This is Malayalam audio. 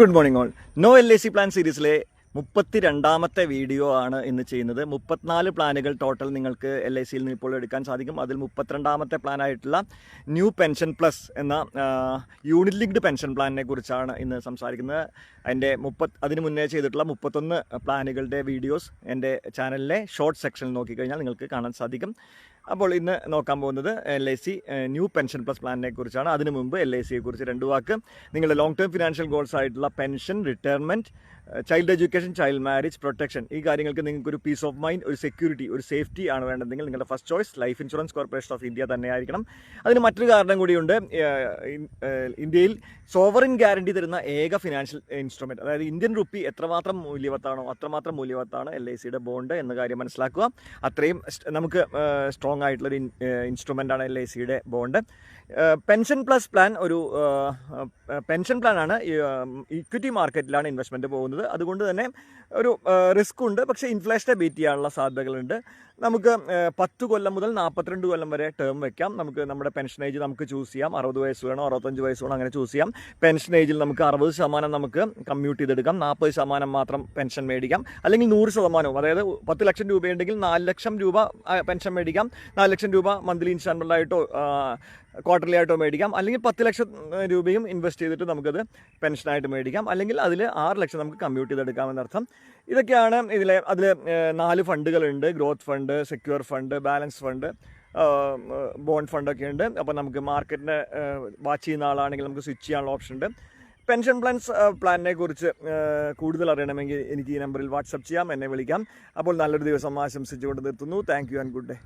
Good morning all. നോ LIC പ്ലാൻ സീരീസിലെ 32ാമത്തെ വീഡിയോ ആണ് ഇന്ന് ചെയ്യുന്നത്. 34 പ്ലാനുകൾ ടോട്ടൽ നിങ്ങൾക്ക് LICയിൽ നിന്ന് ഇപ്പോൾ എടുക്കാൻ സാധിക്കും. അതിൽ 32ാമത്തെ പ്ലാനായിട്ടുള്ള ന്യൂ പെൻഷൻ പ്ലസ് എന്ന യൂണിറ്റ് ലിങ്ക്ഡ് പെൻഷൻ പ്ലാനിനെ കുറിച്ചാണ് ഇന്ന് സംസാരിക്കുന്നത്. അതിന് മുന്നേ ചെയ്തിട്ടുള്ള 31 പ്ലാനുകളുടെ വീഡിയോസ് എൻ്റെ ചാനലിലെ ഷോർട്ട് സെക്ഷനിൽ നോക്കിക്കഴിഞ്ഞാൽ നിങ്ങൾക്ക് കാണാൻ സാധിക്കും. അപ്പോൾ ഇന്ന് നോക്കാൻ പോകുന്നത് LIC ന്യൂ പെൻഷൻ പ്ലസ് പ്ലാനിനെ കുറിച്ചാണ്. അതിനു മുമ്പ് LICയെ കുറിച്ച് 2 വാക്ക്. നിങ്ങളുടെ ലോങ് ടേം ഫിനാൻഷ്യൽ ഗോൾസ് ആയിട്ടുള്ള pension, retirement, child education, child marriage, protection, ഈ കാര്യങ്ങൾക്ക് നിങ്ങൾക്ക് ഒരു പീസ് ഓഫ് മൈൻഡ്, ഒരു സെക്യൂരിറ്റി, ഒരു സേഫ്റ്റി ആണ് വേണ്ടതെങ്കിൽ നിങ്ങളുടെ first choice life insurance corporation of India തന്നെയായിരിക്കണം. അതിന് മറ്റൊരു കാരണം കൂടിയുണ്ട്. ഇന്ത്യയിൽ സോവറിൻ ഗ്യാരണ്ടി തരുന്ന ഏക ഫിനാൻഷ്യൽ ഇൻസ്ട്രുമെൻറ്റ്, അതായത് ഇന്ത്യൻ റുപ്പി എത്രമാത്രം മൂല്യവത്താണോ അത്രമാത്രം മൂല്യവത്താണ് LICയുടെ ബോണ്ട് എന്ന കാര്യം മനസ്സിലാക്കുക. അത്രയും നമുക്ക് സ്ട്രോങ് ആയിട്ടുള്ളൊരു ഇൻസ്ട്രുമെൻ്റാണ് LICയുടെ ബോണ്ട്. പെൻഷൻ പ്ലസ് പ്ലാൻ ഒരു പെൻഷൻ പ്ലാനാണ്. ഇക്വിറ്റി മാർക്കറ്റിലാണ് ഇൻവെസ്റ്റ്മെൻറ്റ് പോകുന്നത്. അതുകൊണ്ട് തന്നെ ഒരു റിസ്ക് ഉണ്ട്, പക്ഷേ ഇൻഫ്ലേഷനെ ബീറ്റ് ചെയ്യാനുള്ള സാധ്യതകളുണ്ട്. നമുക്ക് 10 കൊല്ലം മുതൽ 42 കൊല്ലം വരെ ടേം വെക്കാം. നമുക്ക് നമ്മുടെ പെൻഷൻ ഏജ് നമുക്ക് ചൂസ് ചെയ്യാം. 60 വയസ്സ് വേണോ 65 വയസ്സ് വേണോ അങ്ങനെ ചൂസ് ചെയ്യാം. പെൻഷൻ ഏജിൽ നമുക്ക് 60% നമുക്ക് കമ്മ്യൂട്ട് ചെയ്തെടുക്കാം, 40% മാത്രം പെൻഷൻ മേടിക്കാം. അല്ലെങ്കിൽ 100%, അതായത് 10 ലക്ഷം രൂപയുണ്ടെങ്കിൽ 4 ലക്ഷം രൂപ പെൻഷൻ മേടിക്കാം. 4 ലക്ഷം രൂപ മന്ത്ലി ഇൻസ്റ്റാൾമെൻ്റായിട്ടോ ക്വാർട്ടർലി ആയിട്ടോ മേടിക്കാം. അല്ലെങ്കിൽ 10 ലക്ഷം രൂപയും ഇൻവെസ്റ്റ് ചെയ്തിട്ട് നമുക്കത് പെൻഷനായിട്ട് മേടിക്കാം. അല്ലെങ്കിൽ അതിൽ 6 ലക്ഷം നമുക്ക് കമ്മ്യൂട്ട് ചെയ്തെടുക്കാമെന്നർത്ഥം. ഇതൊക്കെയാണ് അതിൽ 4 ഫണ്ടുകളുണ്ട്. Growth fund, secure fund, balance fund, bond ഫണ്ടൊക്കെ ഉണ്ട്. അപ്പോൾ നമുക്ക് മാർക്കറ്റിനെ വാച്ച് ചെയ്യുന്ന ആളാണെങ്കിൽ നമുക്ക് സ്വിച്ച് ചെയ്യാനുള്ള ഓപ്ഷൻ ഉണ്ട്. പെൻഷൻ പ്ലാനിനെ കുറിച്ച് കൂടുതൽ അറിയണമെങ്കിൽ എനിക്ക് ഈ നമ്പറിൽ വാട്സപ്പ് ചെയ്യാം, എന്നെ വിളിക്കാം. അപ്പോൾ നല്ലൊരു ദിവസം ആശംസിച്ചുകൊണ്ട് നിർത്തുന്നു. Thank you and good day.